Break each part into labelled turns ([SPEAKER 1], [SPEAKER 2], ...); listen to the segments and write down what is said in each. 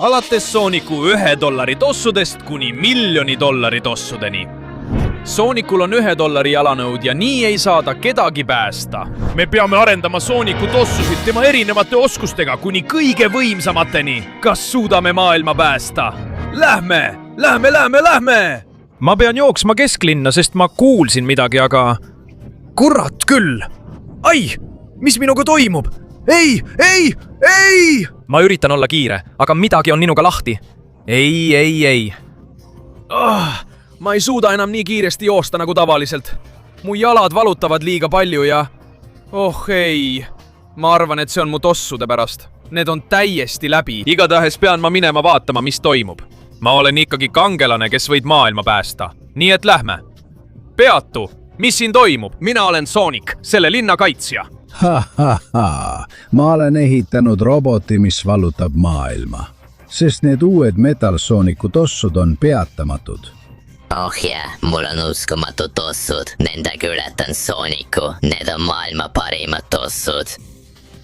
[SPEAKER 1] alates Sooniku $1 tossudest kuni $1 000 tossudeni. Soonikul on $1 jalanõud ja nii ei saa ta kedagi päästa. Me peame arendama Sooniku tossusid tema erinevate oskustega kuni kõige võimsamateni. Kas suudame maailma päästa? Lähme! Ma pean jooksma kesklinna, sest ma kuulsin midagi, aga... Kurat küll! Ai! Mis minuga toimub? Ei! Ma üritan olla kiire, aga midagi on minuga lahti. Ei. Ma ei suuda enam nii kiiresti joosta nagu tavaliselt. Mu jalad valutavad liiga palju ja... Oh ei. Ma arvan, et see on mu tossude pärast. Need on täiesti läbi. Igatahes pean ma minema vaatama, mis toimub. Ma olen ikkagi kangelane, kes võid maailma päästa. Nii et lähme. Peatu, mis siin toimub? Mina olen Soonik, selle linna kaitsja.
[SPEAKER 2] Ma olen ehitanud roboti, mis vallutab maailma. Sest need uued Metal Sooniku tossud on peatamatud.
[SPEAKER 3] Oh yeah, mul on uskumatud tossud. Nendega ületan Sooniku. Need on maailma parimad tossud.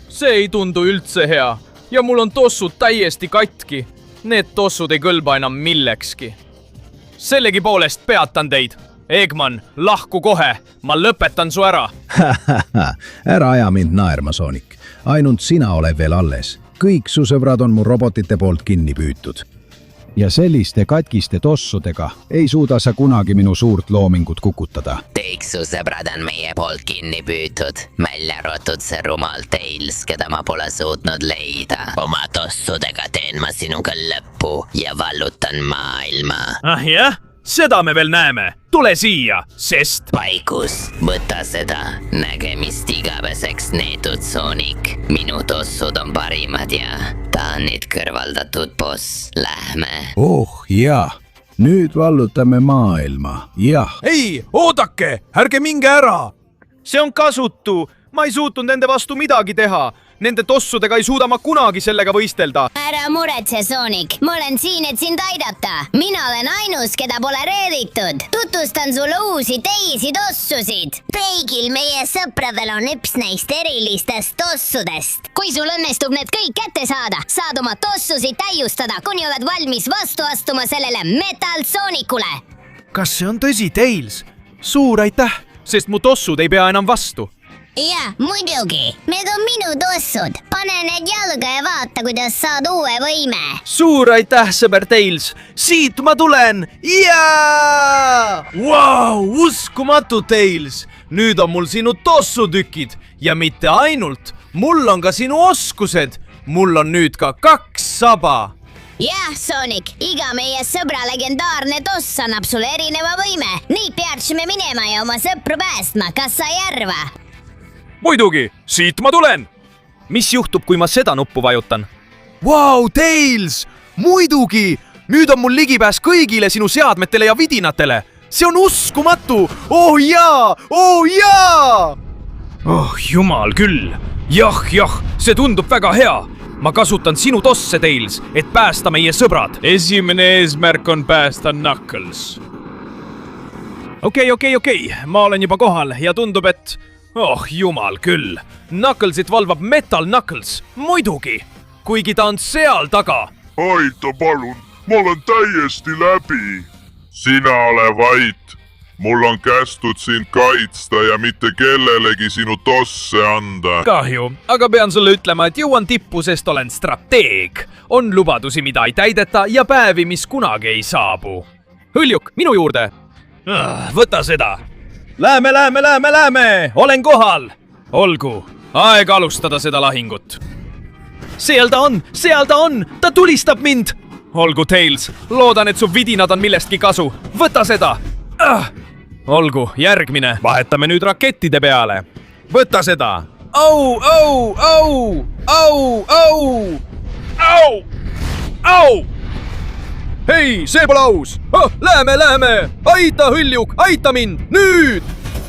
[SPEAKER 1] See ei tundu üldse hea. Ja mul on tossud täiesti katki. Need tossud ei kõlba enam millekski. Sellegipoolest peatan teid. Eggman, lahku kohe. Ma lõpetan su ära.
[SPEAKER 2] Ära aja mind naerma, Soonik. Ainult sina ole veel alles. Kõik su sõbrad on mu robotite poolt kinni püütud. Ja selliste katkiste tossudega ei suuda sa kunagi minu suurt loomingut kukutada.
[SPEAKER 3] Kõik su sõbrad on meie poolt kinni püütud. Välja arvatud see rumal Tails, keda ma pole suutnud leida. Oma tossudega teen ma sinuga lõppu ja vallutan maailma.
[SPEAKER 1] Jah? Seda me veel näeme. Tule siia, sest...
[SPEAKER 3] Paikus, võta seda. Nägemist igaveseks neetud Soonik. Minu tossud on parimad ja ta on nüüd kõrvaldatud, boss. Lähme.
[SPEAKER 2] Oh jah, nüüd vallutame maailma, jah.
[SPEAKER 1] Ei, oodake, ärge minge ära. See on kasutu. Ma ei suutnud nende vastu midagi teha. Nende tossudega ei suuda ma kunagi sellega võistelda.
[SPEAKER 4] Ära muretse, Soonik. Ma olen siin, et sind aidata. Mina olen ainus, keda pole reeditud. Tutvustan sulle uusi teisi tossusid. Kõigil meie sõpradel on üks neist erilistest tossudest. Kui sul õnnestub need kõik kätte saada, saad oma tossusid täiustada, kuni oled valmis vastu astuma sellele Metal Soonikule.
[SPEAKER 1] Kas see on tõsi, Tails? Suur aitäh, sest mu tossud ei pea enam vastu.
[SPEAKER 4] Jah, muidugi. Need on minu tossud. Pane need jalga ja vaata, kuidas saad uue võime.
[SPEAKER 1] Suur aitäh, sõber Tails. Siit ma tulen. Jaa! Wow, uskumatu, Tails. Nüüd on mul sinu tossutükid. Ja mitte ainult. Mul on ka sinu oskused. Mul on nüüd ka 2 saba.
[SPEAKER 4] Jah, Soonik. Iga meie sõbra legendaarne toss annab sulle erineva võime. Nii peaksime minema ja oma sõpru päästma. Kas sa ei arva?
[SPEAKER 1] Muidugi, siit ma tulen. Mis juhtub, kui ma seda nuppu vajutan? Wow, Tails! Muidugi! Nüüd on mul ligipääs kõigile sinu seadmetele ja vidinatele. See on uskumatu! Oh jaa! Oh jumal küll! Jah, see tundub väga hea. Ma kasutan sinu tosse, Tails, et päästa meie sõbrad. Esimene eesmärk on päästa Knuckles. Okei. Ma olen juba kohal ja tundub, et... Oh jumal küll, Knucklesit valvab Metal Knuckles, muidugi, kuigi ta on seal taga.
[SPEAKER 5] Aita palun, ma olen täiesti läbi. Sina ole vait, mul on kästud sind kaitsta ja mitte kellelegi sinu tosse anda.
[SPEAKER 1] Kahju, aga pean sulle ütlema, et jõuan tippu, sest olen strateeg. On lubadusi, mida ei täideta ja päevi, mis kunagi ei saabu. Hõljuk, minu juurde. Võta seda. Läheme, olen kohal. Olgu, aeg alustada seda lahingut. Seal ta on, ta tulistab mind. Olgu, Tails, loodan, et su vidinad on millestki kasu. Võta seda. Olgu, järgmine. Vahetame nüüd rakettide peale. Võta seda. Au! Hei, see pole aus! Läheme! Aita, Hõljuk, aita mind! Nüüd!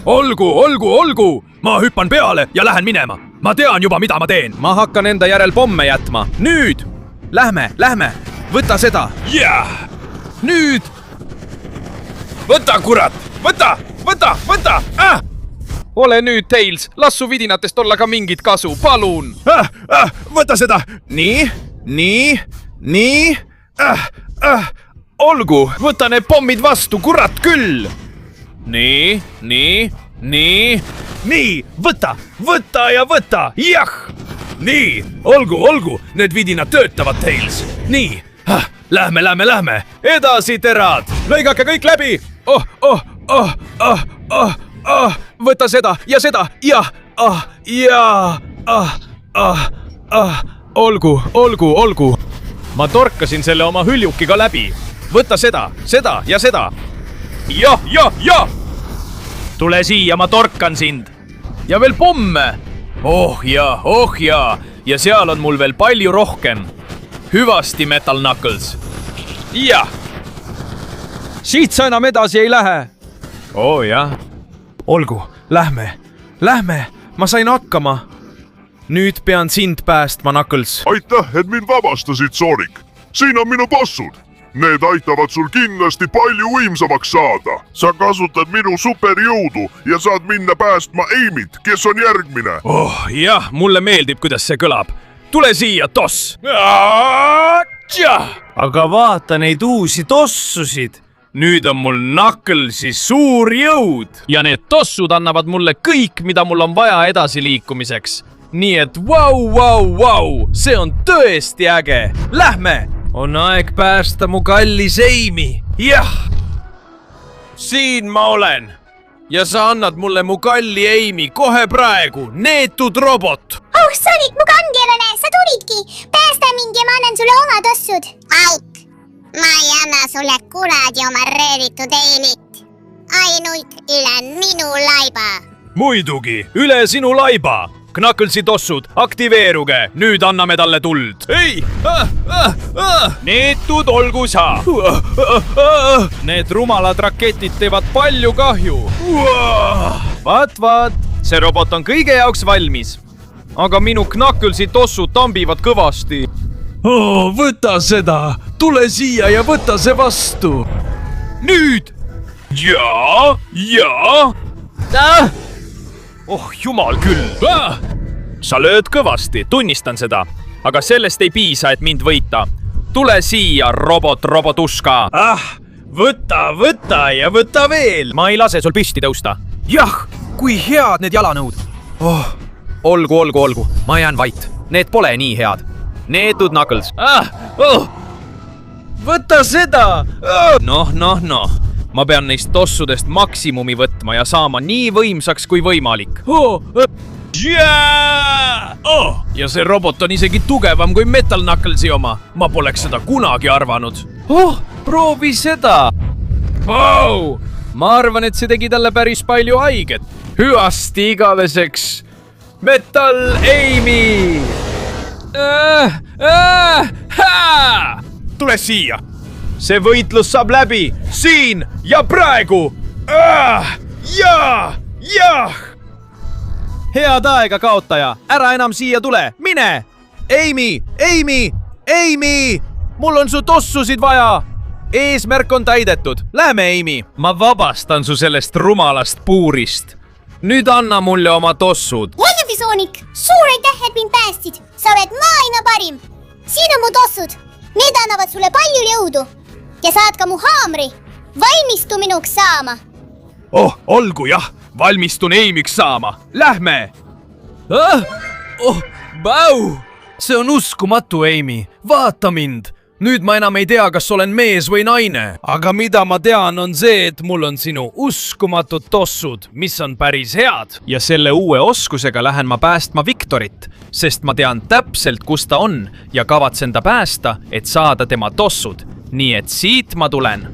[SPEAKER 1] Olgu! Ma hüppan peale ja lähen minema. Ma tean juba, mida ma teen. Ma hakkan enda järel pomme jätma. Nüüd! Lähme! Võta seda! Jah! Nüüd! Võta, kurat! Võta! Ole nüüd, Tails! Las su vidinatest olla ka mingit kasu, palun! Võta seda! Nii! nii olgu, võta need pommid vastu, kurat küll. Nii, võta ja võta, jah. Nii, olgu, need vidinad töötavad, Tails. Nii, lähme, edasi, terad, lõigake kõik läbi. Võta seda ja, olgu. Ma torkasin selle oma hüljukiga läbi. Võta seda ja seda. Jah. Tule siia, ma torkan sind. Ja veel pomme. Oh jaa. Ja seal on mul veel palju rohkem. Hüvasti, Metal Knuckles. Jah. Siit sa enam edasi ei lähe. Oo jah. Olgu, lähme. Ma sain hakkama. Nüüd pean sind päästma, Knuckles.
[SPEAKER 5] aitäh, et mind vabastasid, Sonic. siin on minu tossud. Need aitavad sul kindlasti palju võimsamaks saada. sa kasutad minu superjõudu ja saad minna päästma Amy't, kes on järgmine.
[SPEAKER 1] Oh jah, mulle meeldib, kuidas see kõlab. Tule siia, toss. Aga vaata neid uusi tossusid. Nüüd on mul Knucklesi suur jõud. Ja need tossud annavad mulle kõik, mida mul on vaja edasiliikumiseks. Nii et vau, see on tõesti äge. Lähme! On aeg päästa mu kallis Amy. Jah! Siin ma olen. Ja sa annad mulle mu kalli Amy kohe praegu, neetud robot.
[SPEAKER 6] Oh, Sonic, mu kangelane, sa tulidki. Päästa mind ja ma annan sulle oma tossud.
[SPEAKER 4] Auk, ma ei anna sulle kunagi oma reeditud Amy't. Ainult üle minu laiba.
[SPEAKER 1] Muidugi, üle sinu laiba. Knucklesi tossud, aktiveeruge. Nüüd anname talle tuld. Ei! Neetud olgu sa. Need rumalad raketid teevad palju kahju. Vaat, see robot on kõige jaoks valmis. Aga minu Knucklesi tossud tambivad kõvasti. Võta seda. Tule siia ja võta see vastu. Nüüd! Ja! Oh, jumal küll. Sa lööd kõvasti, tunnistan seda. Aga sellest ei piisa, et mind võita. Tule siia, robotuska. Võta ja võta veel. Ma ei lase sul püsti tõusta. Jah, kui head need jalanõud. Olgu. Ma jään vait. Need pole nii head. Neetud Knuckles. Võta seda. Noh. Ma pean neist tossudest maksimumi võtma ja saama nii võimsaks kui võimalik. Ja see robot on isegi tugevam kui Metal Knucklesi oma. Ma poleks seda kunagi arvanud. Proovi seda. Ma arvan, et see tegi talle päris palju haiget. Hüvasti igaveseks. Metal Amy! Tule siia. See võitlus saab läbi. Siin ja praegu. Jah! Head aega, kaotaja. Ära enam siia tule. Mine! Amy! Mul on su tossusid vaja. Eesmärk on täidetud. Lähme, Amy. Ma vabastan su sellest rumalast puurist. Nüüd anna mulle oma tossud.
[SPEAKER 6] Muidugi, Sonic, suur aitäh, et mind päästsid. Sa oled maailma parim. Siin on mu tossud. Need annavad sulle palju jõudu. Ja saad ka mu haamri. Valmistu minuks saama.
[SPEAKER 1] Olgu jah. Valmistun Amy'ks saama. Lähme! See on uskumatu, Amy. Vaata mind. Nüüd ma enam ei tea, kas olen mees või naine. Aga mida ma tean, on see, et mul on sinu uskumatud tossud, mis on päris head. Ja selle uue oskusega lähen ma päästma Victorit, sest ma tean täpselt, kus ta on ja kavatsen ta päästa, et saada tema tossud. Nii et siit ma tulen.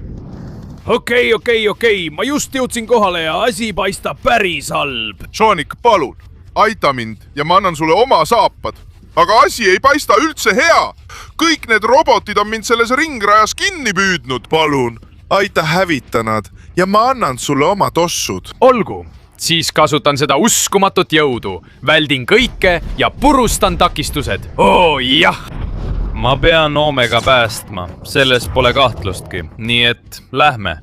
[SPEAKER 1] Okei, ma just jõudsin kohale ja asi paistab päris halb.
[SPEAKER 5] Sonic, palun, aita mind ja ma annan sulle oma saapad. Aga asi ei paista üldse hea. Kõik need robotid on mind selles ringrajas kinni püüdnud. Palun, aita hävita nad ja ma annan sulle oma tossud.
[SPEAKER 1] Olgu, siis kasutan seda uskumatut jõudu. Väldin kõike ja purustan takistused. Jah! Ma pean Omega päästma, selles pole kahtlustki, nii et lähme.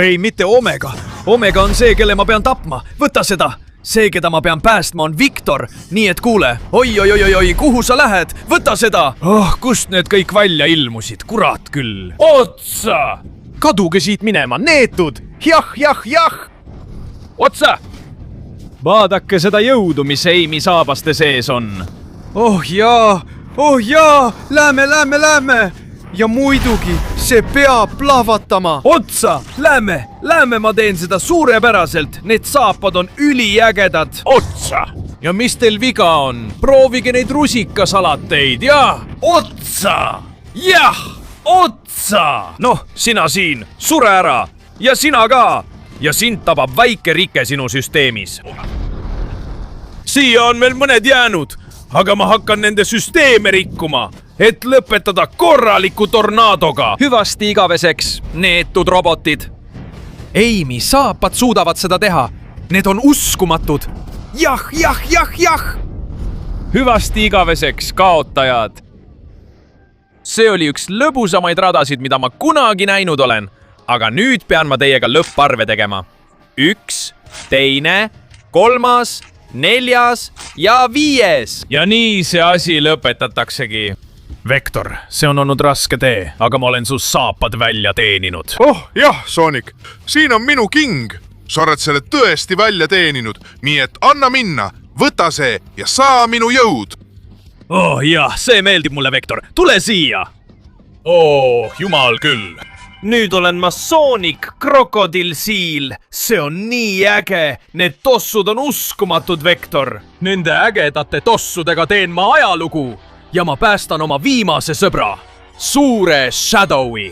[SPEAKER 1] Ei, mitte Omega. Omega on see, kelle ma pean tapma. Võta seda. see, keda ma pean päästma, on Viktor, nii et kuule, oi, kuhu sa lähed, võta seda! Kust need kõik välja ilmusid, kurat küll! Otsa! Kaduge siit minema, neetud! Jah! Otsa! Vaadake seda jõudu, mis Amy saabaste sees on. Oh jaa, lähme! Ja muidugi, see peab plahvatama. Otsa, lähme, ma teen seda suurepäraselt. Need saapad on üliägedad. Otsa! Ja mis teil viga on? Proovige neid rusikasalateid, ja otsa! Jah, otsa! Noh, sina siin, sure ära. Ja sina ka. Ja sind tabab väike rike sinu süsteemis. Siia on veel mõned jäänud, aga ma hakkan nende süsteeme rikkuma, et lõpetada korraliku tornaadoga. Hüvasti igaveseks, neetud robotid. Amy, saapad suudavad seda teha. Need on uskumatud. Jah. Hüvasti igaveseks, kaotajad. See oli üks lõbusamaid radasid, mida ma kunagi näinud olen. Aga nüüd pean ma teiega lõpparve tegema. 1, 2, 3, 4 ja 5. Ja nii see asi lõpetataksegi. Vektor, see on olnud raske tee, aga ma olen su saapad välja teeninud.
[SPEAKER 5] Oh jah, Sonic, siin on minu king. Sa oled selle tõesti välja teeninud, nii et anna minna, võta see ja saa minu jõud.
[SPEAKER 1] Oh jah, see meeldib mulle, Vektor. Tule siia. Oh, jumal küll. Nüüd olen ma Sonic Krokodil-Seal. See on nii äge. Need tossud on uskumatud, Vektor. Nende ägedate tossudega teen ma ajalugu. Ja ma päästan oma viimase sõbra. Suure Shadowi.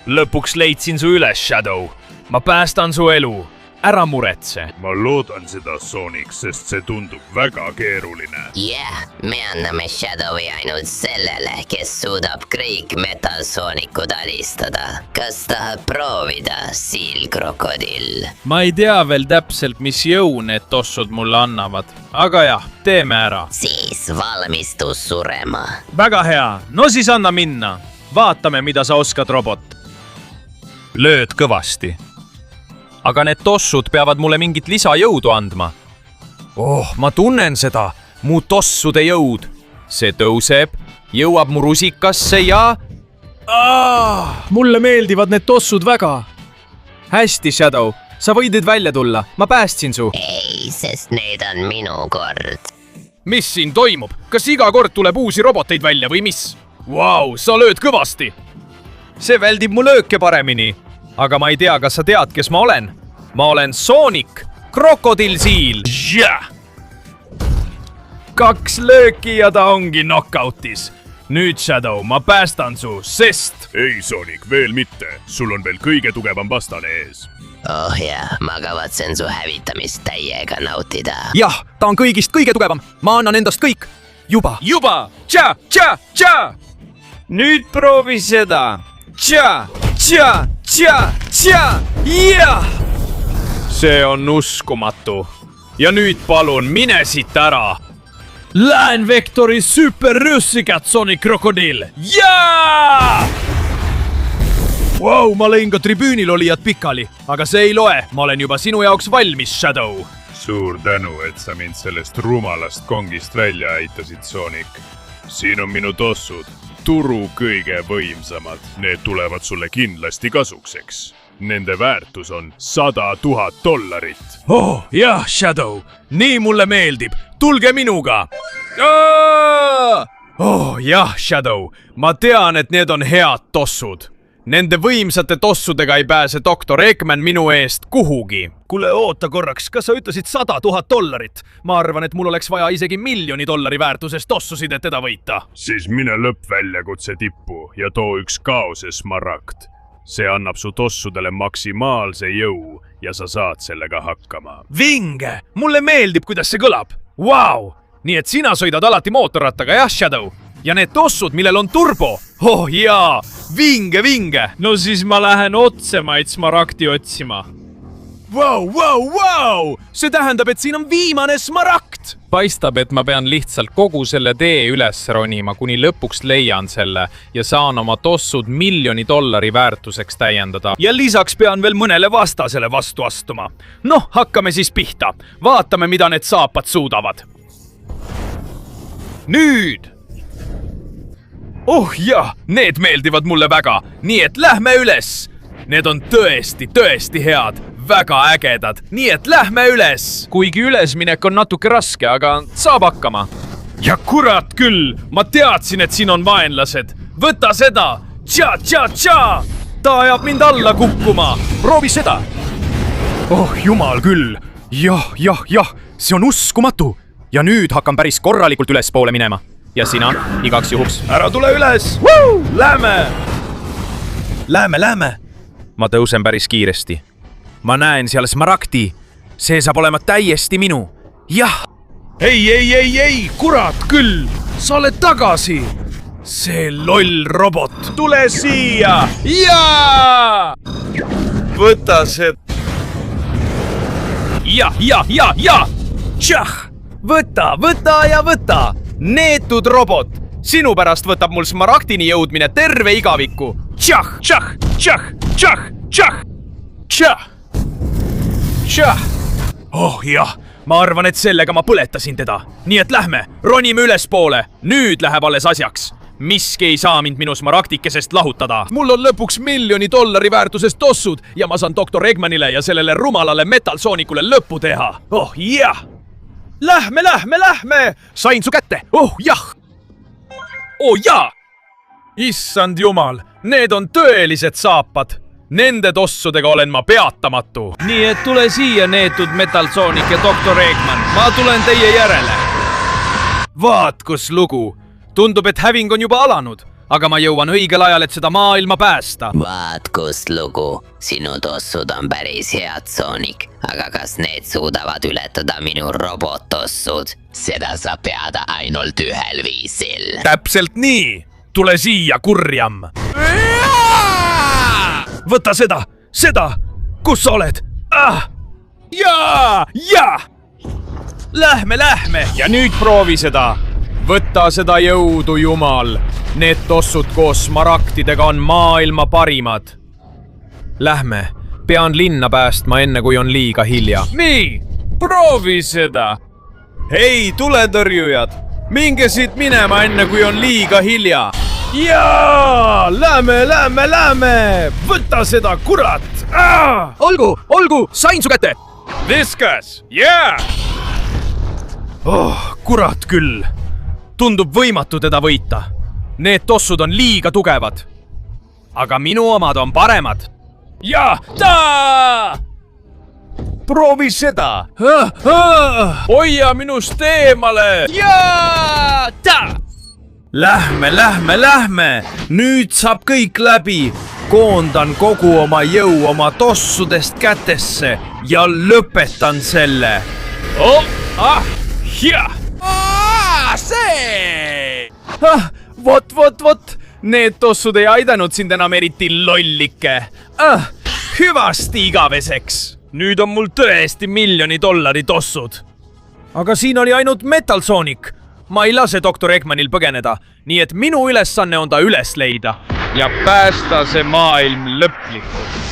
[SPEAKER 1] Lõpuks leidsin su üles, Shadow. Ma päästan su elu. Ära muretse.
[SPEAKER 7] Ma loodan seda, Sonic, sest see tundub väga keeruline.
[SPEAKER 3] Jah, me anname Shadowi ainult sellele, kes suudab kõik Metal Soonikud alistada. Kas tahab proovida, Seal Krokodil?
[SPEAKER 1] Ma ei tea veel täpselt, mis jõu need tossud mulle annavad. Aga jah, teeme ära.
[SPEAKER 3] Siis valmistu surema.
[SPEAKER 1] Väga hea. No siis anna minna. Vaatame, mida sa oskad, robot. Lööd kõvasti. Aga need tossud peavad mulle mingit lisajõudu andma. Oh, ma tunnen seda. Mu tossude jõud. See tõuseb, jõuab mu rusikasse ja... Mulle meeldivad need tossud väga. Hästi, Shadow. Sa võid nüüd välja tulla. Ma päästsin su.
[SPEAKER 3] Ei, sest need on minu kord.
[SPEAKER 1] Mis siin toimub? Kas iga kord tuleb uusi roboteid välja või mis? Vau, sa lööd kõvasti. See väldib mu lööke paremini. Aga ma ei tea, kas sa tead, kes ma olen. Ma olen Sonic Krokodil-Seal. 2 lööki ja ta ongi knockoutis. Nüüd, Shadow, ma päästan su, sest...
[SPEAKER 7] Ei, Sonic, veel mitte. Sul on veel kõige tugevam vastane ees.
[SPEAKER 3] Oh jah, ma kavatsen su hävitamist täiega nautida.
[SPEAKER 1] Jah, ta on kõigist kõige tugevam. Ma annan endast kõik. Juba. Tša. Nüüd proovi seda. Tša. Jah! See on uskumatu. Ja nüüd palun, mine siit ära. Lähen Vektori superrüssikat, Sonic Krokodil. Jaa! Wow, ma lõin ka tribüünil olijad pikali, aga see ei loe. Ma olen juba sinu jaoks valmis, Shadow.
[SPEAKER 7] Suur tänu, et sa mind sellest rumalast kongist välja aitasid, Sonic. Siin on minu tossud. Turu kõige võimsamad. Need tulevad sulle kindlasti kasukseks. Nende väärtus on $100,000.
[SPEAKER 1] Oh, jah, Shadow. Nii mulle meeldib. Tulge minuga. Oh, jah, Shadow. Ma tean, et need on head tossud. Nende võimsate tossudega ei pääse doktor Eggman minu eest kuhugi. Kuule, oota korraks, kas sa ütlesid $100,000? Ma arvan, et mul oleks vaja isegi $1 000 väärtuses tossusid, et teda võita.
[SPEAKER 7] Siis mine lõppväljakutse tippu ja too üks kaose smaragd. See annab su tossudele maksimaalse jõu ja sa saad sellega hakkama.
[SPEAKER 1] Vinge! Mulle meeldib, kuidas see kõlab. Vau! Nii et sina sõidad alati mootorrattaga, jah, Shadow? Ja need tossud, millel on turbo. Oh jaa, vinge. No siis ma lähen otsemaid smaragdi otsima. Vau! See tähendab, et siin on viimane smaragd! paistab, et ma pean lihtsalt kogu selle tee üles ronima, kuni lõpuks leian selle ja saan oma tossud $1 000 000 väärtuseks täiendada. Ja lisaks pean veel mõnele vastasele vastu astuma. Noh, hakkame siis pihta. Vaatame, mida need saapad suudavad. Nüüd! Oh jah, need meeldivad mulle väga. Nii et lähme üles! Need on tõesti head. Väga ägedad, nii et lähme üles! Kuigi ülesminek on natuke raske, aga saab hakkama. Ja kurat küll, ma teadsin, et siin on vaenlased. Võta seda! Tša! Ta ajab mind alla kukkuma. Proovi seda! Oh jumal küll! Jah, see on uskumatu! Ja nüüd hakkan päris korralikult ülespoole minema. Ja sina, igaks juhuks. Ära tule üles! Lähme! Ma tõusen päris kiiresti. Ma näen seal smaragdi. See saab olema täiesti minu. Jah! Ei, kurat küll! Sa oled tagasi! See loll robot! Tule siia! Jaa! Võta see... Ja! Tšah! Võta! Neetud robot! Sinu pärast võtab mul smaragdini jõudmine terve igaviku! Tšah! Oh jah, ma arvan, et sellega ma põletasin teda. Nii et lähme, ronime ülespoole. Nüüd läheb alles asjaks. Miski ei saa mind minu smaragdikesest lahutada. Mul on lõpuks $1 000 000 väärtusest tossud ja ma saan Dr. Eggmanile ja sellele rumalale Metal Sonicule lõppu teha. Oh jah! Lähme! Sain su kätte. Oh jah! Oh jaa! Issand jumal, need on tõelised saapad. Nende tossudega olen ma peatamatu. Nii et tule siia, neetud Metal Sonic ja Dr. Eggman. Ma tulen teie järele. Vaat kus lugu. Tundub, et häving on juba alanud, aga ma jõuan õigel ajal, et seda maailma päästa.
[SPEAKER 3] Vaat kus lugu. Sinu tossud on päris head, Sonic. Aga kas need suudavad ületada minu robottossud? Seda saab peada ainult ühel viisil.
[SPEAKER 1] Täpselt nii. Tule siia, kurjam. Võta seda! Kus sa oled? Jaa! Lähme! Ja nüüd proovi seda. Võta seda jõudu, jumal. Need tossud koos smaragdidega on maailma parimad. Lähme. Pean linna päästma enne, kui on liiga hilja. Nii, proovi seda. Hei, tuletõrjujad. Minge siit minema enne, kui on liiga hilja. Jaa! Lähme! Võta seda, kurat! Olgu! Sain su kätte! Viskas! Jaa! Oh, kurat küll! Tundub võimatu teda võita. Need tossud on liiga tugevad. Aga minu omad on paremad. Jaa! Proovi seda! Hoia minust eemale! Jaa! Lähme! Nüüd saab kõik läbi. Koondan kogu oma jõu oma tossudest kätesse ja lõpetan selle. See! Vot. Need tossud ei aidanud sind enam eriti lollike. Hüvasti igaveseks. Nüüd on mul tõesti $1 000 000 tossud. Aga siin oli ainult Metal Sonic. Ma ei lase Dr. Eggmanil põgeneda, nii et minu ülesanne on ta üles leida ja päästa see maailm lõplikult.